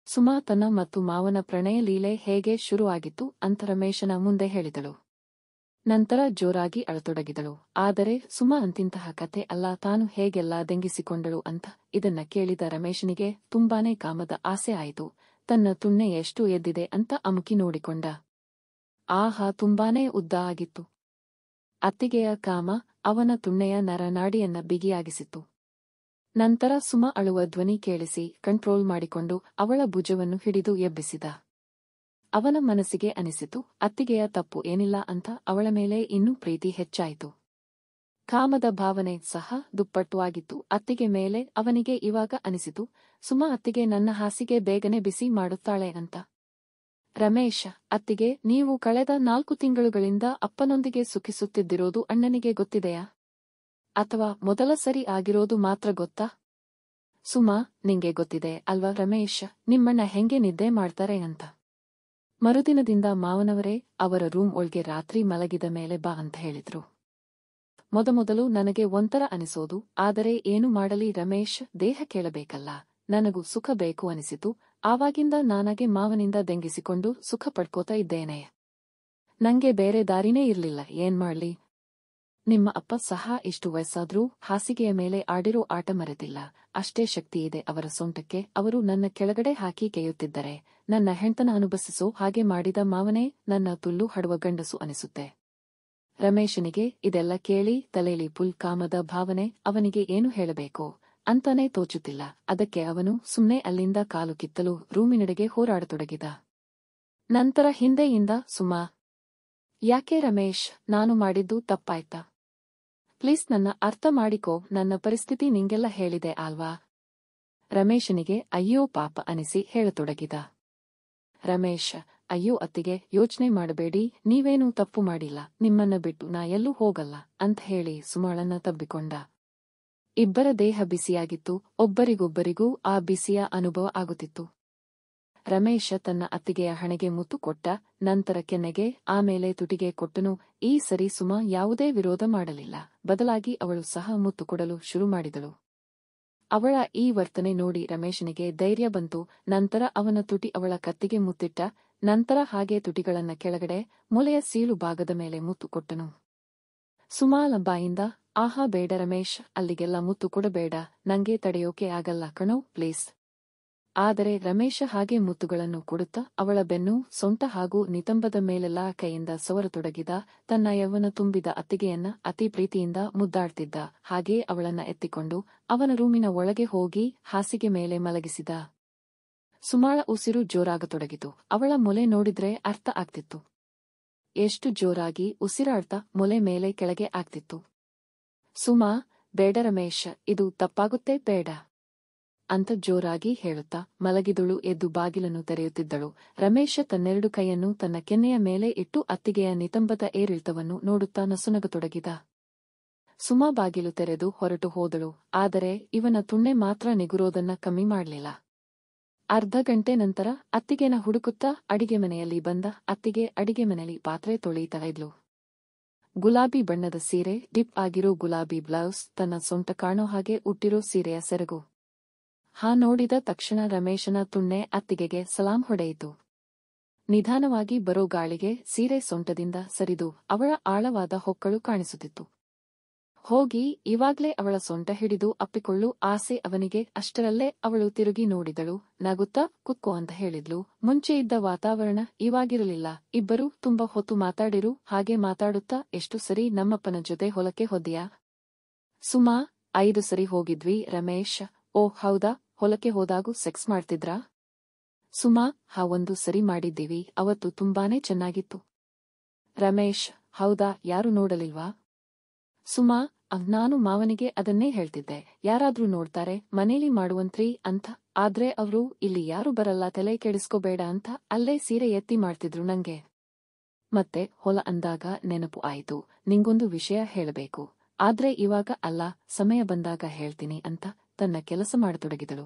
ಸುಮಾ ತನ್ನ ಮತ್ತು ಮಾವನ ಪ್ರಣಯ ಲೀಲೆ ಹೇಗೆ ಶುರುವಾಗಿತ್ತು ಅಂತ ರಮೇಶನ ಮುಂದೆ ಹೇಳಿದಳು. ನಂತರ ಜೋರಾಗಿ ಅಳತೊಡಗಿದಳು. ಆದರೆ ಸುಮಾ ಅಂತಿಂತಹ ಕತೆ ಅಲ್ಲ, ತಾನು ಹೇಗೆಲ್ಲ ದಂಗಿಸಿಕೊಂಡಳು ಅಂತ. ಇದನ್ನ ಕೇಳಿದ ರಮೇಶನಿಗೆ ತುಂಬಾನೇ ಕಾಮದ ಆಸೆ ಆಯಿತು. ತನ್ನ ತುಣ್ಣೆ ಎಷ್ಟು ಎದ್ದಿದೆ ಅಂತ ಅಮುಕಿ ನೋಡಿಕೊಂಡ. ಆಹಾ, ತುಂಬಾನೇ ಉದ್ದ ಆಗಿತ್ತು. ಅತ್ತಿಗೆಯ ಕಾಮ ಅವನ ತುಣ್ಣೆಯ ನರನಾಡಿಯನ್ನ ಬಿಗಿಯಾಗಿಸಿತ್ತು. ನಂತರ ಸುಮಾ ಅಳುವ ಧ್ವನಿ ಕೇಳಿಸಿ ಕಂಟ್ರೋಲ್ ಮಾಡಿಕೊಂಡು ಅವಳ ಭುಜವನ್ನು ಹಿಡಿದು ಎಬ್ಬಿಸಿದ. ಅವನ ಮನಸ್ಸಿಗೆ ಅನಿಸಿತು, ಅತ್ತಿಗೆಯ ತಪ್ಪು ಏನಿಲ್ಲ ಅಂತ. ಅವಳ ಮೇಲೆ ಇನ್ನೂ ಪ್ರೀತಿ ಹೆಚ್ಚಾಯಿತು. ಕಾಮದ ಭಾವನೆ ಸಹ ದುಪ್ಪಟ್ಟು ಆಗಿತ್ತು ಅತ್ತಿಗೆ ಮೇಲೆ. ಅವನಿಗೆ ಇವಾಗ ಅನಿಸಿತು, ಸುಮಾ ಅತ್ತಿಗೆ ನನ್ನ ಹಾಸಿಗೆ ಬೇಗನೆ ಬಿಸಿ ಮಾಡುತ್ತಾಳೆ ಅಂತ. ರಮೇಶ, ಅತ್ತಿಗೆ, ನೀವು ಕಳೆದ 4 ತಿಂಗಳುಗಳಿಂದ ಅಪ್ಪನೊಂದಿಗೆ ಸುಖಿಸುತ್ತಿದ್ದಿರೋದು ಅಣ್ಣನಿಗೆ ಗೊತ್ತಿದೆಯಾ? ಅಥವಾ ಮೊದಲ ಸರಿ ಆಗಿರೋದು ಮಾತ್ರ ಗೊತ್ತಾ? ಸುಮಾ, ನಿಂಗೆ ಗೊತ್ತಿದೆ ಅಲ್ವಾ ರಮೇಶ, ನಿಮ್ಮಣ್ಣ ಹೆಂಗೆ ನಿದ್ದೆ ಮಾಡ್ತಾರೆ ಅಂತ. ಮರುದಿನದಿಂದ ಮಾವನವರೇ ಅವರ ರೂಮ್ ಒಳ್ಗೆ ರಾತ್ರಿ ಮಲಗಿದ ಮೇಲೆ ಬಾ ಅಂತ ಹೇಳಿದ್ರು. ಮೊದಮೊದಲು ನನಗೆ ಒಂಥರ ಅನಿಸೋದು, ಆದರೆ ಏನು ಮಾಡಲಿ ರಮೇಶ್, ದೇಹ ಕೇಳಬೇಕಲ್ಲ. ನನಗೂ ಸುಖ ಬೇಕು ಅನಿಸಿತು. ಆವಾಗಿಂದ ನಾನಾಗೆ ಮಾವನಿಂದ ದಂಗಿಸಿಕೊಂಡು ಸುಖ ಪಡ್ಕೋತಾ ಇದ್ದೇನೆ. ನಂಗೆ ಬೇರೆ ದಾರಿನೇ ಇರ್ಲಿಲ್ಲ. ಏನ್ ಮಾಡ್ಲಿ? ನಿಮ್ಮ ಅಪ್ಪ ಸಹ ಇಷ್ಟು ವಯಸ್ಸಾದ್ರೂ ಹಾಸಿಗೆಯ ಮೇಲೆ ಆಡಿರೋ ಆಟ ಮರೆತಿಲ್ಲ. ಅಷ್ಟೇ ಶಕ್ತಿ ಇದೆ ಅವರ ಸೊಂಟಕ್ಕೆ. ಅವರು ನನ್ನ ಕೆಳಗಡೆ ಹಾಕಿ ಕೆಯ್ಯುತ್ತಿದ್ದರೆ ನನ್ನ ಹೆಂಡತನ ಅನುಭವಿಸೋ ಹಾಗೆ ಮಾಡಿದ ಮಾವನೇ ನನ್ನ ತುಲ್ಲು ಹಡುವ ಗಂಡಸು ಅನಿಸುತ್ತೆ. ರಮೇಶನಿಗೆ ಇದೆಲ್ಲ ಕೇಳಿ ತಲೆಯಲ್ಲಿ ಫುಲ್ ಕಾಮದ ಭಾವನೆ. ಅವನಿಗೆ ಏನು ಹೇಳಬೇಕು ಅಂತಾನೆ ತೋಚುತ್ತಿಲ್ಲ. ಅದಕ್ಕೆ ಅವನು ಸುಮ್ನೆ ಅಲ್ಲಿಂದ ಕಾಲು ಕಿತ್ತಲು ರೂಮಿನೆಡೆಗೆ ಹೋರಾಡತೊಡಗಿದ. ನಂತರ ಹಿಂದೆಯಿಂದ, ಸುಮಾ, ಯಾಕೆ ರಮೇಶ್, ನಾನು ಮಾಡಿದ್ದು ತಪ್ಪಾಯ್ತಾ? ಪ್ಲೀಸ್ ನನ್ನ ಅರ್ಥ ಮಾಡಿಕೋ, ನನ್ನ ಪರಿಸ್ಥಿತಿ ನಿಂಗೆಲ್ಲ ಹೇಳಿದೆ ಅಲ್ವಾ? ರಮೇಶನಿಗೆ ಅಯ್ಯೋ ಪಾಪ ಅನಿಸಿ ಹೇಳತೊಡಗಿದ. ರಮೇಶ್, ಅಯ್ಯೋ ಅತ್ತಿಗೆ, ಯೋಚನೆ ಮಾಡಬೇಡಿ, ನೀವೇನೂ ತಪ್ಪು ಮಾಡಿಲ್ಲ. ನಿಮ್ಮನ್ನ ಬಿಟ್ಟು ನಾ ಎಲ್ಲೂ ಹೋಗಲ್ಲ ಅಂತ ಹೇಳಿ ಸುಮಾಳನ್ನ ತಬ್ಬಿಕೊಂಡ. ಇಬ್ಬರ ದೇಹ ಬಿಸಿಯಾಗಿತ್ತು. ಒಬ್ಬರಿಗೊಬ್ಬರಿಗೂ ಆ ಬಿಸಿಯ ಅನುಭವ ಆಗುತ್ತಿತ್ತು. ರಮೇಶ ತನ್ನ ಅತ್ತಿಗೆಯ ಹಣೆಗೆ ಮುತ್ತು ಕೊಟ್ಟ. ನಂತರ ಕೆನ್ನೆಗೆ, ಆಮೇಲೆ ತುಟಿಗೆ ಕೊಟ್ಟನು. ಈ ಸರಿ ಸುಮಾ ಯಾವುದೇ ವಿರೋಧ ಮಾಡಲಿಲ್ಲ. ಬದಲಾಗಿ ಅವಳು ಸಹ ಮುತ್ತು ಕೊಡಲು ಶುರು ಮಾಡಿದಳು. ಅವಳ ಈ ವರ್ತನೆ ನೋಡಿ ರಮೇಶನಿಗೆ ಧೈರ್ಯ ಬಂತು. ನಂತರ ಅವನ ತುಟಿ ಅವಳ ಕತ್ತಿಗೆ ಮುತ್ತಿಟ್ಟ. ನಂತರ ಹಾಗೆ ತುಟಿಗಳನ್ನ ಕೆಳಗಡೆ ಮೊಲೆಯ ಸೀಳು ಭಾಗದ ಮೇಲೆ ಮುತ್ತು ಕೊಟ್ಟನು. ಸುಮಾಳ ಬಾಯಿಂದ, ಆಹಾ ಬೇಡ ರಮೇಶ್, ಅಲ್ಲಿಗೆಲ್ಲ ಮುತ್ತು ಕೊಡಬೇಡ, ನಂಗೆ ತಡೆಯೋಕೆ ಆಗಲ್ಲ ಕಣೋ, ಪ್ಲೀಸ್. ಆದರೆ ರಮೇಶ ಹಾಗೆ ಮುತ್ತುಗಳನ್ನು ಕೊಡುತ್ತಾ ಅವಳ ಬೆನ್ನು, ಸೊಂಟ ಹಾಗೂ ನಿತಂಬದ ಮೇಲೆಲ್ಲ ಕೈಯಿಂದ ಸವರತೊಡಗಿದ. ತನ್ನ ಯೌವನ ತುಂಬಿದ ಅತ್ತಿಗೆಯನ್ನ ಅತಿ ಪ್ರೀತಿಯಿಂದ ಮುದ್ದಾಡ್ತಿದ್ದ. ಹಾಗೇ ಅವಳನ್ನ ಎತ್ತಿಕೊಂಡು ಅವನ ರೂಮಿನ ಒಳಗೆ ಹೋಗಿ ಹಾಸಿಗೆ ಮೇಲೆ ಮಲಗಿಸಿದ. ಸುಮಾಳ ಉಸಿರು ಜೋರಾಗತೊಡಗಿತು. ಅವಳ ಮೊಲೆ ನೋಡಿದ್ರೆ ಅರ್ಥ ಆಗ್ತಿತ್ತು. ಎಷ್ಟು ಜೋರಾಗಿ ಉಸಿರಾಡ್ತಾ ಮೊಲೆ ಮೇಲೆ ಕೆಳಗೆ ಆಗ್ತಿತ್ತು. ಸುಮಾ, ಬೇಡ ರಮೇಶ್, ಇದು ತಪ್ಪಾಗುತ್ತೆ, ಬೇಡ ಅಂತ ಜೋರಾಗಿ ಹೇಳುತ್ತಾ ಮಲಗಿದಳು. ಎದ್ದು ಬಾಗಿಲನ್ನು ತೆರೆಯುತ್ತಿದ್ದಳು. ರಮೇಶ ತನ್ನೆರಡು ಕೈಯನ್ನು ತನ್ನ ಕೆನ್ನೆಯ ಮೇಲೆ ಇಟ್ಟು ಅತ್ತಿಗೆಯ ನಿತಂಬದ ಏರಿಳಿತವನ್ನು ನೋಡುತ್ತಾ ನಸುನಗತೊಡಗಿದ. ಸುಮಾ ಬಾಗಿಲು ತೆರೆದು ಹೊರಟು ಹೋದಳು. ಆದರೆ ಇವನ ತುಣ್ಣೆ ಮಾತ್ರ ನಿಗುರೋದನ್ನ ಕಮ್ಮಿ ಮಾಡ್ಲಿಲ್ಲ. ಅರ್ಧ ಗಂಟೆ ನಂತರ ಅತ್ತಿಗೆನ ಹುಡುಕುತ್ತಾ ಅಡಿಗೆ ಮನೆಯಲ್ಲಿ ಬಂದ. ಅತ್ತಿಗೆ ಅಡಿಗೆ ಮನೆಯಲ್ಲಿ ಪಾತ್ರೆ ತೊಳೀತಾ ಇದ್ಲು. ಗುಲಾಬಿ ಬಣ್ಣದ ಸೀರೆ, ಡಿಪ್ ಆಗಿರೋ ಗುಲಾಬಿ ಬ್ಲೌಸ್, ತನ್ನ ಸೊಂಟ ಕಾಣೋ ಹಾಗೆ ಉಟ್ಟಿರೋ ಸೀರೆಯ ಸೆರಗು. ನೋಡಿದ ತಕ್ಷಣ ರಮೇಶನ ತುಣ್ಣೆ ಅತ್ತಿಗೆಗೆ ಸಲಾಂ ಹೊಡೆಯಿತು. ನಿಧಾನವಾಗಿ ಬರೋ ಗಾಳಿಗೆ ಸೀರೆ ಸೊಂಟದಿಂದ ಸರಿದು ಅವಳ ಆಳವಾದ ಹೊಕ್ಕಳು ಕಾಣಿಸುತ್ತಿತ್ತು. ಹೋಗಿ ಇವಾಗ್ಲೇ ಅವಳ ಸೊಂಟ ಹಿಡಿದು ಅಪ್ಪಿಕೊಳ್ಳು ಆಸೆ ಅವನಿಗೆ. ಅಷ್ಟರಲ್ಲೇ ಅವಳು ತಿರುಗಿ ನೋಡಿದಳು. ನಗುತ್ತಾ ಕುತ್ಕೋ ಅಂತ ಹೇಳಿದ್ಲು. ಮುಂಚೆ ಇದ್ದ ವಾತಾವರಣ ಇವಾಗಿರಲಿಲ್ಲ. ಇಬ್ಬರೂ ತುಂಬಾ ಹೊತ್ತು ಮಾತಾಡಿರು. ಹಾಗೆ ಮಾತಾಡುತ್ತಾ, ಎಷ್ಟು ಸರಿ ನಮ್ಮಪ್ಪನ ಜೊತೆ ಹೊಲಕ್ಕೆ ಹೋದ್ಯಾ? ಸುಮಾ, 5 ಸರಿ ಹೋಗಿದ್ವಿ ರಮೇಶ್. ಓ ಹೌದಾ, ಹೊಲಕ್ಕೆ ಹೋದಾಗೂ ಸೆಕ್ಸ್ ಮಾಡ್ತಿದ್ರಾ? ಸುಮಾ, 1 ಸರಿ ಮಾಡಿದ್ದೀವಿ, ಅವತ್ತು ತುಂಬಾನೇ ಚೆನ್ನಾಗಿತ್ತು. ರಮೇಶ್, ಹೌದಾ, ಯಾರು ನೋಡಲಿಲ್ವಾ? ಸುಮಾ, ನಾನು ಮಾವನಿಗೆ ಅದನ್ನೇ ಹೇಳ್ತಿದ್ದೆ. ಯಾರಾದ್ರೂ ನೋಡ್ತಾರೆ, ಮನೇಲಿ ಮಾಡುವಂತ್ರಿ ಅಂತ. ಆದ್ರೆ ಅವ್ರು ಇಲ್ಲಿ ಯಾರು ಬರಲ್ಲ, ತಲೆ ಕೆಡಿಸ್ಕೋಬೇಡ ಅಂತ ಅಲ್ಲೇ ಸೀರೆ ಎತ್ತಿ ಮಾಡ್ತಿದ್ರು ನಂಗೆ. ಮತ್ತೆ ಹೊಲ ಅಂದಾಗ ನೆನಪು ಆಯ್ತು. ನಿಂಗೊಂದು ವಿಷಯ ಹೇಳಬೇಕು. ಆದ್ರೆ ಇವಾಗ ಅಲ್ಲ, ಸಮಯ ಬಂದಾಗ ಹೇಳ್ತೀನಿ ಅಂತ ತನ್ನ ಕೆಲಸ ಮಾಡತೊಡಗಿದಳು.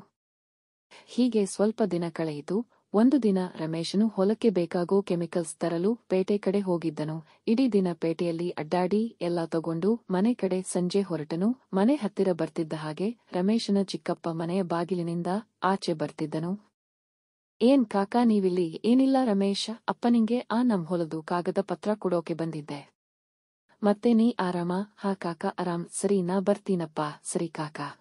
ಹೀಗೆ ಸ್ವಲ್ಪ ದಿನ ಕಳೆಯಿತು. ಒಂದು ದಿನ ರಮೇಶನು ಹೊಲಕ್ಕೆ ಬೇಕಾಗೋ ಕೆಮಿಕಲ್ಸ್ ತರಲು ಪೇಟೆ ಕಡೆ ಹೋಗಿದ್ದನು. ಇಡೀ ದಿನ ಪೇಟೆಯಲ್ಲಿ ಅಡ್ಡಾಡಿ ಎಲ್ಲ ತಗೊಂಡು ಮನೆ ಕಡೆ ಸಂಜೆ ಹೊರಟನು. ಮನೆ ಹತ್ತಿರ ಬರ್ತಿದ್ದ ಹಾಗೆ ರಮೇಶನ ಚಿಕ್ಕಪ್ಪ ಮನೆಯ ಬಾಗಿಲಿನಿಂದ ಆಚೆ ಬರ್ತಿದ್ದನು. ಏನ್ ಕಾಕಾ ನೀವಿಲ್ಲಿ? ಏನಿಲ್ಲ ರಮೇಶ, ಅಪ್ಪನಿಂಗೆ ನಮ್ ಹೊಲದು ಕಾಗದ ಪತ್ರ ಕೊಡೋಕೆ ಬಂದಿದ್ದೆ. ಮತ್ತೆ ನೀ ಆರಾಮ? ಹಾ ಕಾಕಾ ಆರಾಮ್. ಸರಿ ನಾ ಬರ್ತೀನಪ್ಪ. ಸರಿ ಕಾಕಾ.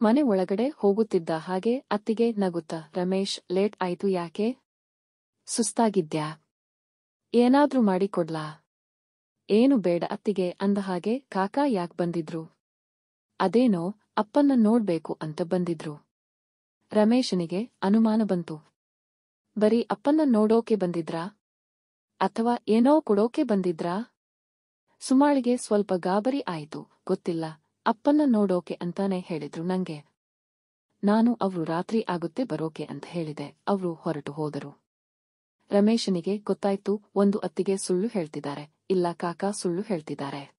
ಮನೆ ಒಳಗಡೆ ಹೋಗುತ್ತಿದ್ದ ಹಾಗೆ ಅತ್ತಿಗೆ ನಗುತ್ತ, ರಮೇಶ್ ಲೇಟ್ ಆಯ್ತು ಯಾಕೆ? ಸುಸ್ತಾಗಿದ್ಯಾ? ಏನಾದ್ರೂ ಮಾಡಿಕೊಡ್ಲಾ? ಏನು ಬೇಡ ಅತ್ತಿಗೆ ಅಂದ ಹಾಗೆ ಕಾಕಾ ಯಾಕ್ ಬಂದಿದ್ರು? ಅದೇನೋ ಅಪ್ಪನ್ನ ನೋಡ್ಬೇಕು ಅಂತ ಬಂದಿದ್ರು. ರಮೇಶನಿಗೆ ಅನುಮಾನ ಬಂತು. ಬರೀ ಅಪ್ಪನ್ನ ನೋಡೋಕೆ ಬಂದಿದ್ರಾ? ಅಥವಾ ಏನೋ ಕೊಡೋಕೆ ಬಂದಿದ್ರಾ? ಸುಮಾಳಿಗೆ ಸ್ವಲ್ಪ ಗಾಬರಿ ಆಯಿತು. ಗೊತ್ತಿಲ್ಲ, ಅಪ್ಪನ್ನ ನೋಡೋಕೆ ಅಂತಾನೆ ಹೇಳಿದ್ರು ನಂಗೆ. ನಾನು ಅವ್ರು ರಾತ್ರಿ ಆಗುತ್ತೆ ಬರೋಕೆ ಅಂತ ಹೇಳಿದೆ. ಅವ್ರು ಹೊರಟು ಹೋದರು. ರಮೇಶನಿಗೆ ಗೊತ್ತಾಯ್ತು, ಒಂದು ಅತ್ತಿಗೆ ಸುಳ್ಳು ಹೇಳ್ತಿದ್ದಾರೆ. ಇಲ್ಲ ಕಾಕಾ ಸುಳ್ಳು ಹೇಳ್ತಿದ್ದಾರೆ.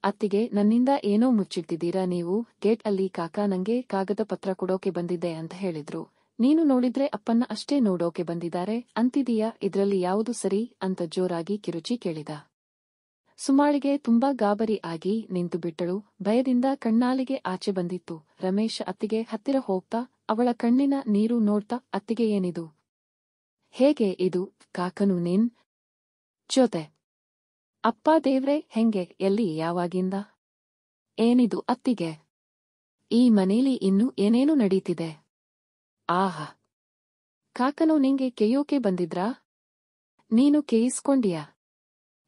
ಅತ್ತಿಗೆ, ನನ್ನಿಂದ ಏನೋ ಮುಚ್ಚಿಡ್ತಿದ್ದೀರಾ ನೀವು? ಗೇಟ್ ಅಲ್ಲಿ ಕಾಕಾ ನಂಗೆ ಕಾಗದ ಪತ್ರ ಕೊಡೋಕೆ ಬಂದಿದ್ದೆ ಅಂತ ಹೇಳಿದ್ರು. ನೀನು ನೋಡಿದ್ರೆ ಅಪ್ಪನ್ನ ಅಷ್ಟೇ ನೋಡೋಕೆ ಬಂದಿದ್ದಾರೆ ಅಂತಿದೀಯಾ? ಇದ್ರಲ್ಲಿ ಯಾವುದು ಸರಿ ಅಂತ ಜೋರಾಗಿ ಕಿರುಚಿ ಕೇಳಿದ. ಸುಮಾಳಿಗೆ ತುಂಬಾ ಗಾಬರಿ ಆಗಿ ನಿಂತು ಬಿಟ್ಟಳು. ಭಯದಿಂದ ಕಣ್ಣಾಲಿಗೆ ಆಚೆ ಬಂದಿತ್ತು. ರಮೇಶ ಅತ್ತಿಗೆ ಹತ್ತಿರ ಹೋಗ್ತಾ ಅವಳ ಕಣ್ಣಿನ ನೀರು ನೋಡ್ತಾ, ಅತ್ತಿಗೆ ಏನಿದು? ಹೇಗೆ ಇದು? ಕಾಕನು ನಿನ್ ಜೊತೆ? ಅಪ್ಪ ದೇವ್ರೆ, ಹೆಂಗೆ? ಎಲ್ಲಿ? ಯಾವಾಗಿಂದ? ಏನಿದು ಅತ್ತಿಗೆ? ಈ ಮನೇಲಿ ಇನ್ನು ಏನೇನು ನಡೀತಿದೆ? ಆಹಾ! ಕಾಕನು ನಿಂಗೆ ಕೆಯ್ಯೋಕೆ ಬಂದಿದ್ರಾ? ನೀನು ಕೇಯಿಸ್ಕೊಂಡ್ಯಾ?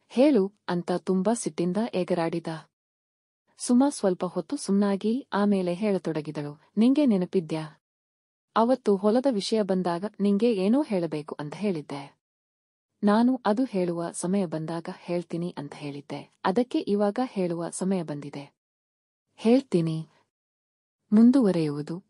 ಹೇಳು ಅಂತ ತುಂಬಾ ಸಿಟ್ಟಿಂದ ಎಗರಾಡಿದ. ಸುಮಾ ಸ್ವಲ್ಪ ಹೊತ್ತು ಸುಮ್ನಾಗಿ ಆಮೇಲೆ ಹೇಳತೊಡಗಿದಳು. ನಿಂಗೆ ನೆನಪಿದ್ಯಾ? ಅವತ್ತು ಹೊಲದ ವಿಷಯ ಬಂದಾಗ ನಿಂಗೆ ಏನೋ ಹೇಳಬೇಕು ಅಂತ ಹೇಳಿದ್ದೆ. ನಾನು ಅದು ಹೇಳುವ ಸಮಯ ಬಂದಾಗ ಹೇಳ್ತೀನಿ ಅಂತ ಹೇಳಿದ್ದೆ. ಅದಕ್ಕೆ ಇವಾಗ ಹೇಳುವ ಸಮಯ ಬಂದಿದೆ. ಹೇಳ್ತೀನಿ. ಮುಂದುವರೆಯುವುದು.